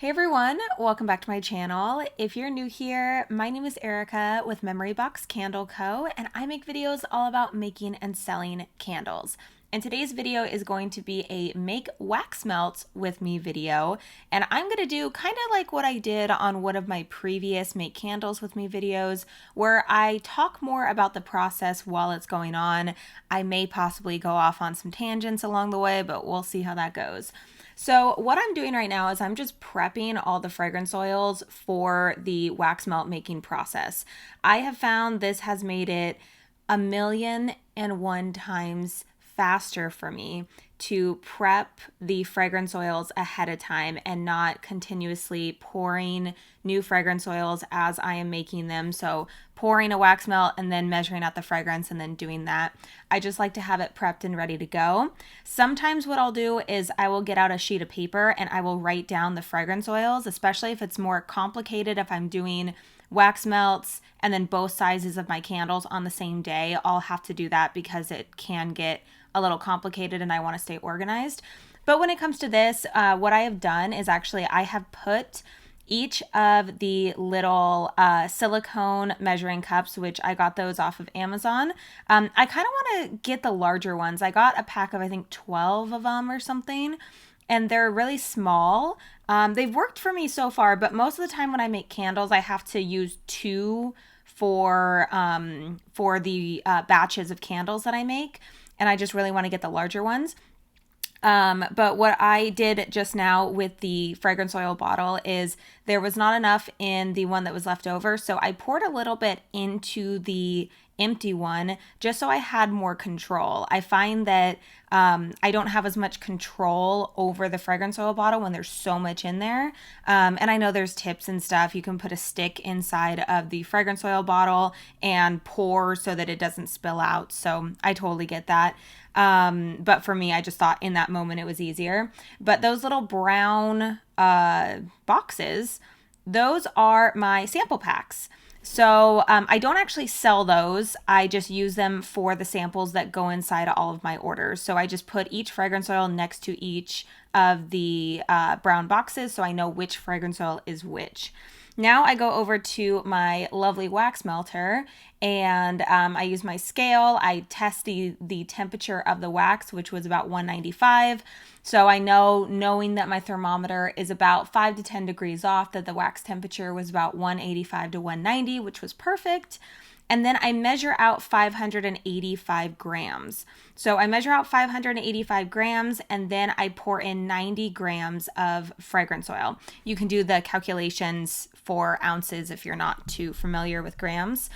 Hey everyone, welcome back to my channel. If you're new here, my name is Erica with Memory Box Candle Co. and I make videos all about making and selling candles. And today's video is going to be a make wax melts with me video. And I'm going to do kind of like what I did on one of my previous make candles with me videos, where I talk more about the process while it's going on. I may possibly go off on some tangents along the way, but we'll see how that goes. So what I'm doing right now is I'm just prepping all the fragrance oils for the wax melt making process. I have found this has made it 1,000,001 times faster for me to prep the fragrance oils ahead of time and not continuously pouring new fragrance oils as I am making them. So pouring a wax melt and then measuring out the fragrance and then doing that. I just like to have it prepped and ready to go. Sometimes what I'll do is I will get out a sheet of paper and I will write down the fragrance oils, especially if it's more complicated. If I'm doing wax melts and then both sizes of my candles on the same day, I'll have to do that because it can get a little complicated and I want to stay organized. But when it comes to this, what I have done is actually I have put each of the little silicone measuring cups, which I got those off of Amazon. I kind of want to get the larger ones. I got a pack of, I think, 12 of them or something, and they're really small. They've worked for me so far, but most of the time when I make candles, I have to use two for the batches of candles that I make, and I just really want to get the larger ones. But what I did just now with the fragrance oil bottle is there was not enough in the one that was left over. So I poured a little bit into the empty one just so I had more control. I find that I don't have as much control over the fragrance oil bottle when there's so much in there. And I know there's tips and stuff. You can put a stick inside of the fragrance oil bottle and pour so that it doesn't spill out. So I totally get that. But for me, I just thought in that moment it was easier. But those little brown boxes, those are my sample packs. So I don't actually sell those. I just use them for the samples that go inside all of my orders. So I just put each fragrance oil next to each of the brown boxes so I know which fragrance oil is which. Now I go over to my lovely wax melter and I use my scale. I test the temperature of the wax, which was about 195. So I know, knowing that my thermometer is about 5 to 10 degrees off, that the wax temperature was about 185 to 190, which was perfect. And then I measure out 585 grams. So I measure out 585 grams and then I pour in 90 grams of fragrance oil. You can do the calculations for ounces if you're not too familiar with grams.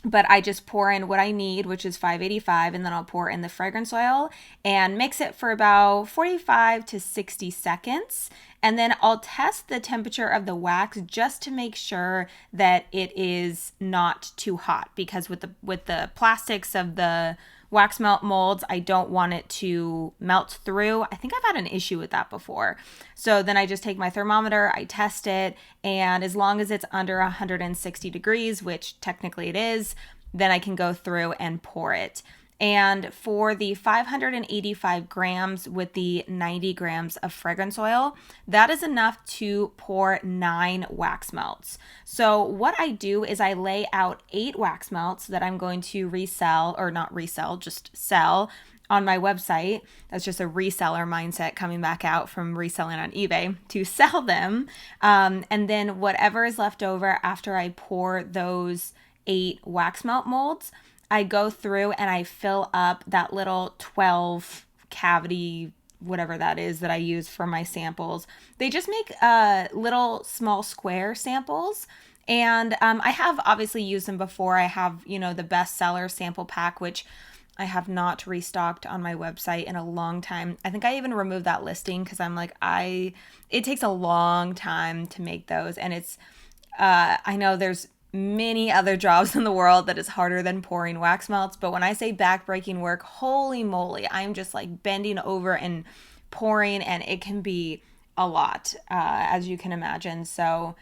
But I just pour in what I need, which is 585, and then I'll pour in the fragrance oil and mix it for about 45 to 60 seconds. And then I'll test the temperature of the wax just to make sure that it is not too hot, because with the plastics of the wax melt molds, I don't want it to melt through. I think I've had an issue with that before. So then I just take my thermometer, I test it, and as long as it's under 160 degrees, which technically it is, then I can go through and pour it. And for the 585 grams with the 90 grams of fragrance oil, that is enough to pour 9 wax melts. So what I do is I lay out 8 wax melts that I'm going to resell, or not resell, just sell on my website. That's just a reseller mindset coming back out from reselling on eBay to sell them. And then whatever is left over after I pour those 8 wax melt molds, I go through and I fill up that little 12 cavity, whatever that is, that I use for my samples. They just make little small square samples. And I have obviously used them before. I have, the bestseller sample pack, which I have not restocked on my website in a long time. I think I even removed that listing because I'm like, it takes a long time to make those. And it's, I know there's many other jobs in the world that is harder than pouring wax melts, but when I say back-breaking work, holy moly, I'm just like bending over and pouring, and it can be a lot, as you can imagine. So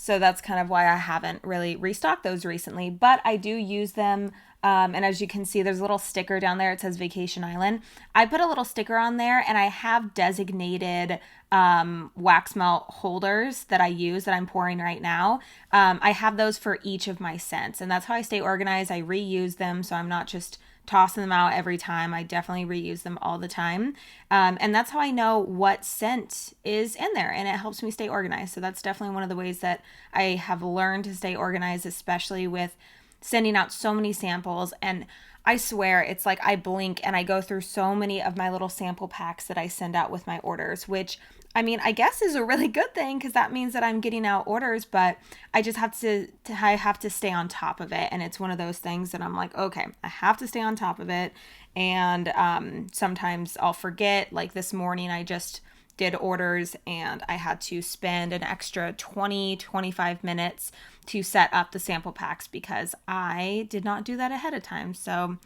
So that's kind of why I haven't really restocked those recently, but I do use them. And as you can see, there's a little sticker down there. It says Vacation Island. I put a little sticker on there, and I have designated wax melt holders that I use that I'm pouring right now. I have those for each of my scents, and that's how I stay organized. I reuse them, so I'm not just tossing them out every time. I definitely reuse them all the time. And that's how I know what scent is in there, and it helps me stay organized. So that's definitely one of the ways that I have learned to stay organized, especially with sending out so many samples. And I swear it's like I blink and I go through so many of my little sample packs that I send out with my orders, which I mean, I guess is a really good thing because that means that I'm getting out orders, but I just have I have to stay on top of it. And it's one of those things that I'm like, okay, I have to stay on top of it. And sometimes I'll forget. Like this morning, I just did orders and I had to spend an extra 25 minutes to set up the sample packs because I did not do that ahead of time. So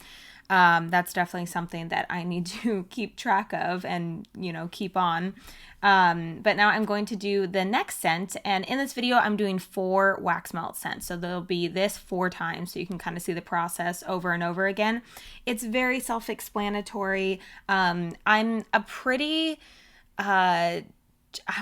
that's definitely something that I need to keep track of and, keep on. But now I'm going to do the next scent. And in this video, I'm doing 4 wax melt scents. So there'll be this 4 times. So you can kind of see the process over and over again. It's very self-explanatory. I'm a pretty, I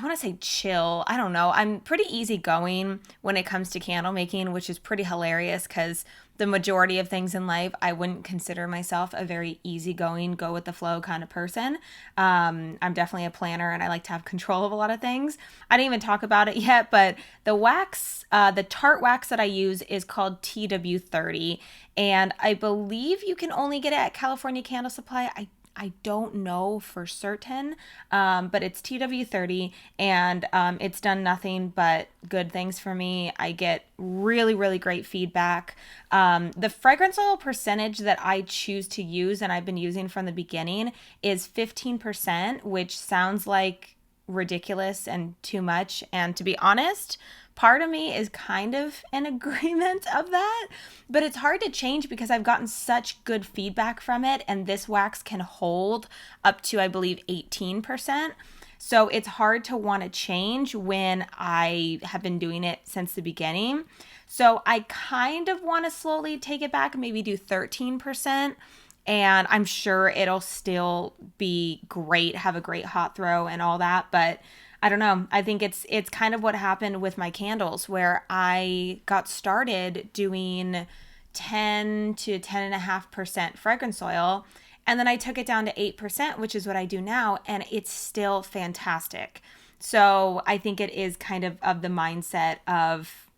want to say chill. I don't know. I'm pretty easygoing when it comes to candle making, which is pretty hilarious because the majority of things in life, I wouldn't consider myself a very easygoing, go with the flow kind of person. I'm definitely a planner and I like to have control of a lot of things. I didn't even talk about it yet, but the wax, the tart wax that I use is called TW30. And I believe you can only get it at California Candle Supply. I don't know for certain, but it's TW30 and it's done nothing but good things for me. I get really, really great feedback. The fragrance oil percentage that I choose to use and I've been using from the beginning is 15%, which sounds like ridiculous and too much. And to be honest, part of me is kind of in agreement of that, but it's hard to change because I've gotten such good feedback from it, and this wax can hold up to, I believe, 18%. So it's hard to want to change when I have been doing it since the beginning. So I kind of want to slowly take it back and maybe do 13%. And I'm sure it'll still be great, have a great hot throw and all that, but I don't know. I think it's kind of what happened with my candles where I got started doing 10 to 10.5% fragrance oil. And then I took it down to 8%, which is what I do now. And it's still fantastic. So I think it is kind of the mindset of,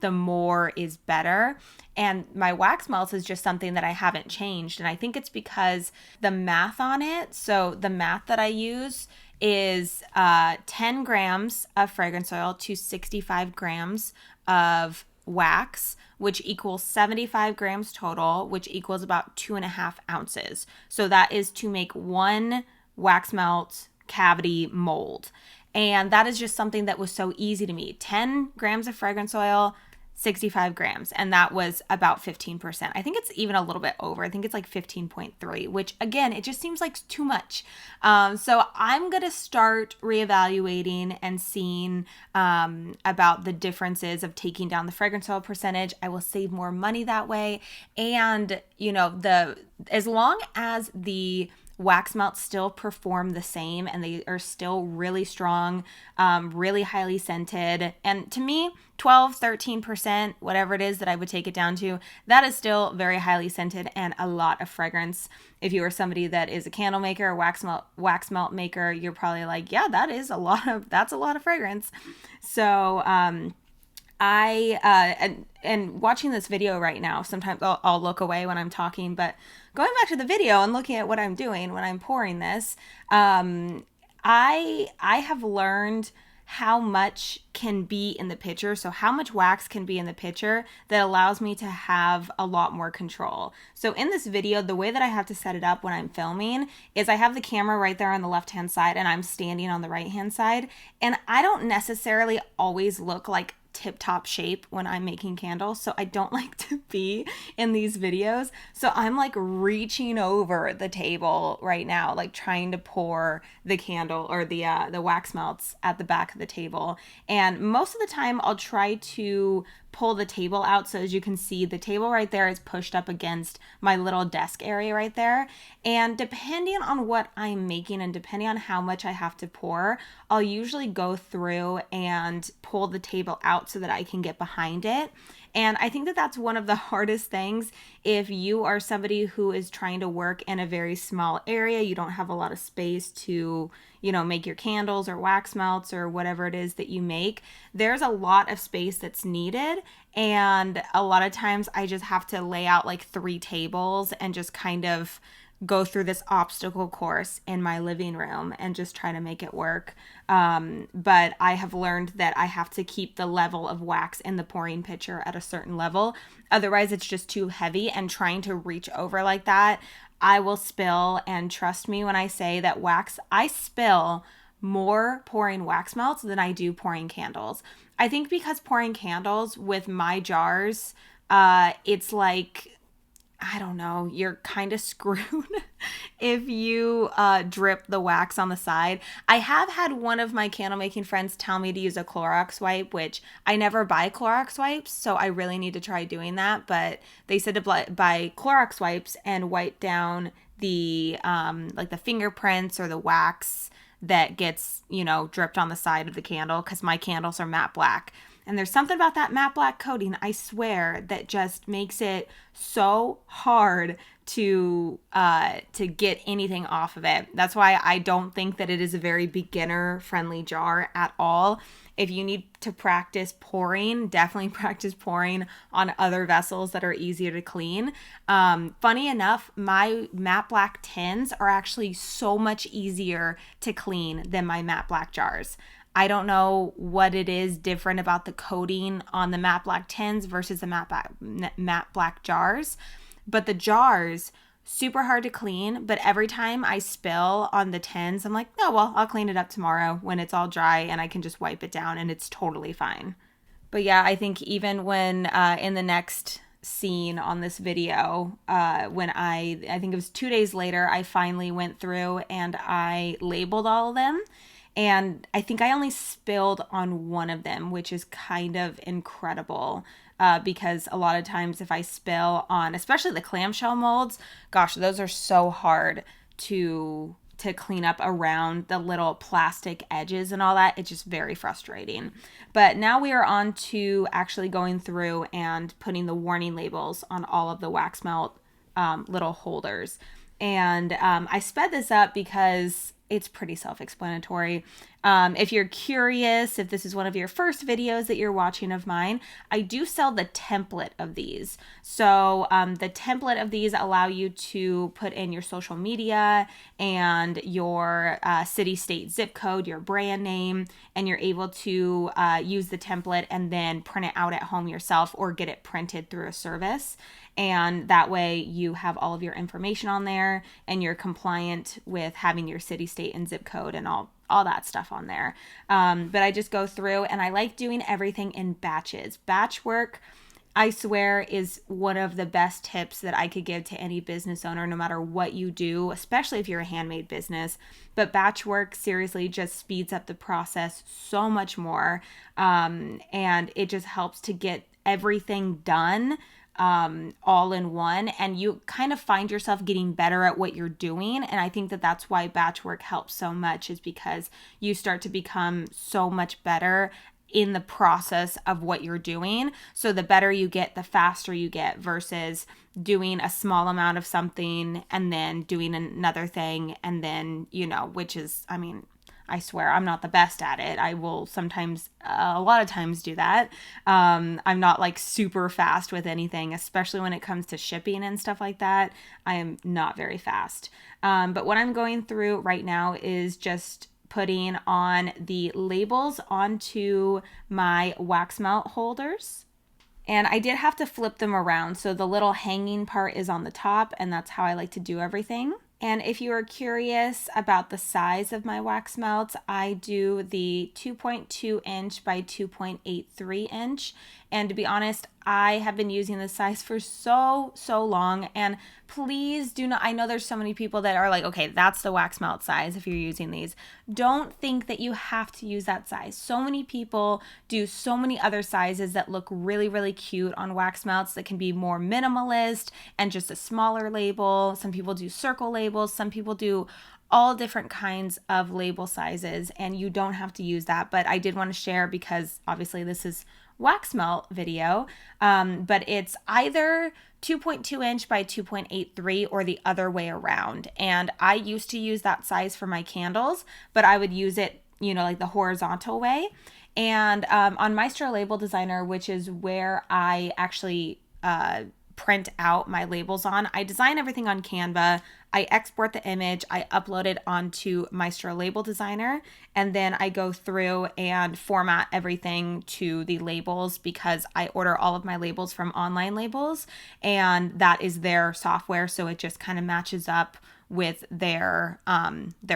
the more is better. And my wax melts is just something that I haven't changed. And I think it's because the math on it. So the math that I use is 10 grams of fragrance oil to 65 grams of wax, which equals 75 grams total, which equals about 2.5 ounces. So that is to make 1 wax melt cavity mold. And that is just something that was so easy to me. 10 grams of fragrance oil, 65 grams, and that was about 15%. I think it's even a little bit over. I think it's like 15.3, which again, it just seems like too much. So I'm going to start reevaluating and seeing about the differences of taking down the fragrance oil percentage. I will save more money that way. And, as long as the wax melts still perform the same and they are still really strong, really highly scented. And to me, 12, 13%, whatever it is that I would take it down to, that is still very highly scented and a lot of fragrance. If you are somebody that is a candle maker or wax melt maker, you're probably like, yeah, that's a lot of fragrance. So, and watching this video right now, sometimes I'll look away when I'm talking, but going back to the video and looking at what I'm doing when I'm pouring this, I have learned how much can be in the pitcher. So how much wax can be in the pitcher that allows me to have a lot more control. So in this video, the way that I have to set it up when I'm filming is I have the camera right there on the left-hand side and I'm standing on the right-hand side. And I don't necessarily always look like tip-top shape when I'm making candles, so I don't like to be in these videos. So I'm like reaching over the table right now, like trying to pour the candle or the wax melts at the back of the table. And most of the time I'll try to pull the table out. So as you can see, the table right there is pushed up against my little desk area right there. And depending on what I'm making and depending on how much I have to pour, I'll usually go through and pull the table out so that I can get behind it. And I think that that's one of the hardest things if you are somebody who is trying to work in a very small area. You don't have a lot of space to, make your candles or wax melts or whatever it is that you make. There's a lot of space that's needed. And a lot of times I just have to lay out like 3 tables and just kind of go through this obstacle course in my living room and just try to make it work. But I have learned that I have to keep the level of wax in the pouring pitcher at a certain level. Otherwise, it's just too heavy, and trying to reach over like that, I will spill. And trust me when I say that I spill more pouring wax melts than I do pouring candles. I think because pouring candles with my jars, it's like, I don't know, you're kind of screwed if you drip the wax on the side. I have had one of my candle making friends tell me to use a Clorox wipe, which I never buy Clorox wipes, so I really need to try doing that. But they said to buy Clorox wipes and wipe down the like the fingerprints or the wax that gets, dripped on the side of the candle, because my candles are matte black. And there's something about that matte black coating, I swear, that just makes it so hard to get anything off of it. That's why I don't think that it is a very beginner-friendly jar at all. If you need to practice pouring, definitely practice pouring on other vessels that are easier to clean. Funny enough, my matte black tins are actually so much easier to clean than my matte black jars. I don't know what it is different about the coating on the matte black tins versus the matte black jars, but the jars, super hard to clean. But every time I spill on the tins, I'm like, oh, well, I'll clean it up tomorrow when it's all dry and I can just wipe it down and it's totally fine. But yeah, I think even when in the next scene on this video, when I think it was 2 days later, I finally went through and I labeled all of them. And I think I only spilled on one of them, which is kind of incredible, because a lot of times if I spill on, especially the clamshell molds, gosh, those are so hard to clean up around the little plastic edges and all that. It's just very frustrating. But now we are on to actually going through and putting the warning labels on all of the wax melt little holders. And I sped this up because it's pretty self-explanatory. If you're curious, if this is one of your first videos that you're watching of mine, I do sell the template of these. So the template of these allow you to put in your social media and your city, state, zip code, your brand name, and you're able to use the template and then print it out at home yourself or get it printed through a service. And that way you have all of your information on there and you're compliant with having your city, state, and zip code and all that stuff on there. But I just go through and I like doing everything in batches. Batch work, I swear, is one of the best tips that I could give to any business owner, no matter what you do, especially if you're a handmade business. But batch work seriously just speeds up the process so much more. And it just helps to get everything done all in one, and you kind of find yourself getting better at what you're doing. And I think that that's why batch work helps so much, is because you start to become so much better in the process of what you're doing. So the better you get, the faster you get, versus doing a small amount of something and then doing another thing and then, which is, I swear I'm not the best at it. I will sometimes, a lot of times, do that. I'm not like super fast with anything, especially when it comes to shipping and stuff like that. I am not very fast. But what I'm going through right now is just putting on the labels onto my wax melt holders. And I did have to flip them around. So the little hanging part is on the top, and that's how I like to do everything. And if you are curious about the size of my wax melts, I do the 2.2 inch by 2.83 inch. And to be honest, I have been using this size for so long. And please do not, I know there's so many people that are like, okay, that's the wax melt size if you're using these. Don't think that you have to use that size. So many people do so many other sizes that look really cute on wax melts that can be more minimalist and just a smaller label. Some people do circle labels. Some people do all different kinds of label sizes, and you don't have to use that. But I did want to share because obviously this is wax melt video, but it's either 2.2 inch by 2.83 or the other way around. And I used to use that size for my candles, but I would use it, you know, like the horizontal way. And on Maestro Label Designer, which is where I actually print out my labels on, I design everything on Canva. I export the image, I upload it onto Maestro Label Designer, and then I go through and format everything to the labels because I order all of my labels from Online Labels, and that is their software, so it just kind of matches up with their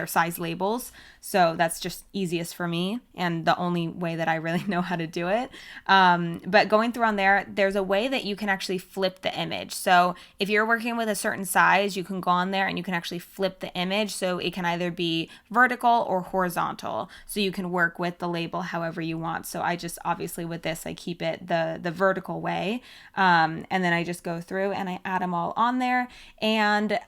size labels. So that's just easiest for me and the only way that I really know how to do it. But going through on there, there's a way that you can actually flip the image. So if you're working with a certain size, you can go on there and you can actually flip the image. So it can either be vertical or horizontal. So you can work with the label however you want. So I just, obviously with this, I keep it the vertical way. And then I just go through and I add them all on there. And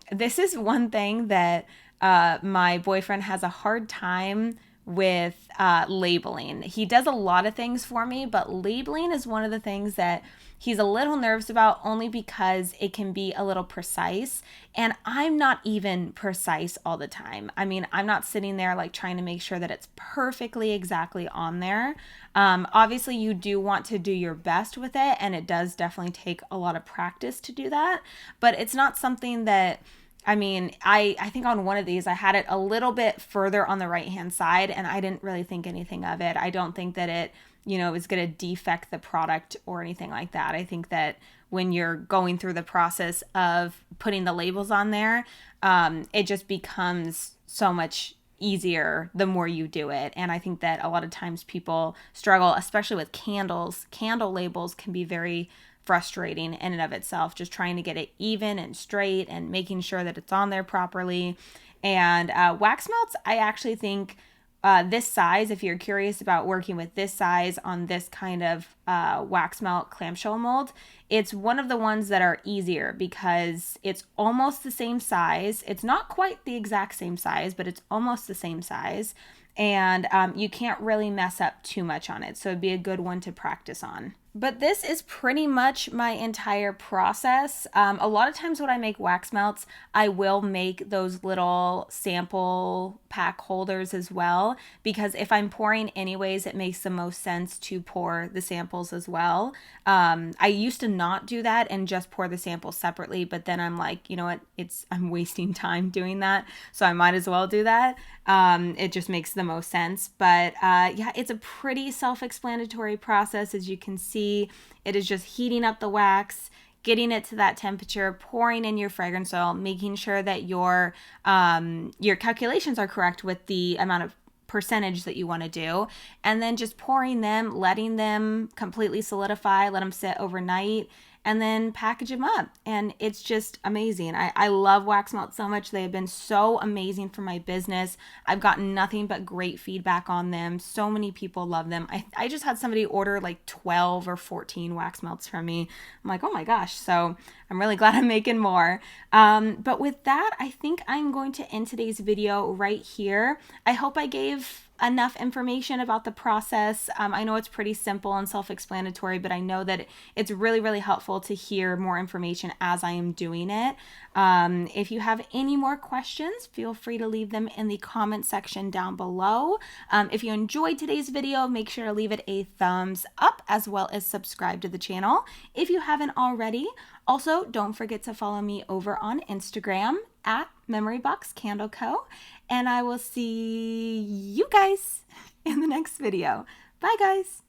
this is one thing that my boyfriend has a hard time with labeling. He does a lot of things for me, but labeling is one of the things that he's a little nervous about, only because it can be a little precise, and I'm not even precise all the time. I mean, I'm not sitting there like trying to make sure that it's perfectly exactly on there. Obviously you do want to do your best with it, and it does definitely take a lot of practice to do that, but it's not something that, I mean, I think on one of these, I had it a little bit further on the right-hand side, and I didn't really think anything of it. I don't think that it, you know, is going to defect the product or anything like that. I think that when you're going through the process of putting the labels on there, it just becomes so much easier the more you do it. And I think that a lot of times people struggle, especially with candles. Candle labels can be very frustrating in and of itself, just trying to get it even and straight and making sure that it's on there properly. And wax melts, I actually think this size, if you're curious about working with this size on this kind of wax melt clamshell mold, it's one of the ones that are easier because it's almost the same size. It's not quite the exact same size, but it's almost the same size. And you can't really mess up too much on it. So it'd be a good one to practice on. But this is pretty much my entire process. A lot of times when I make wax melts, I will make those little sample pack holders as well, because if I'm pouring anyways, it makes the most sense to pour the samples as well. I used to not do that and just pour the samples separately, but then I'm like, you know what, I'm wasting time doing that, so I might as well do that. It just makes the most sense. But yeah, it's a pretty self-explanatory process. As you can see, it is just heating up the wax, getting it to that temperature, pouring in your fragrance oil, making sure that your calculations are correct with the amount of percentage that you want to do, and then just pouring them, letting them completely solidify, let them sit overnight, and then package them up. And it's just amazing. I love wax melts so much. They have been so amazing for my business. I've gotten nothing but great feedback on them. So many people love them. I just had somebody order like 12 or 14 wax melts from me. I'm like, oh my gosh. So I'm really glad I'm making more. But with that, I think I'm going to end today's video right here. I hope I gave enough information about the process. I know it's pretty simple and self-explanatory, but I know that it's really helpful to hear more information as I am doing it. If you have any more questions, feel free to leave them in the comment section down below. If you enjoyed today's video, make sure to leave it a thumbs up, as well as subscribe to the channel if you haven't already. Also, don't forget to follow me over on Instagram at Memory Box Candle Co. And I will see you guys in the next video. Bye, guys.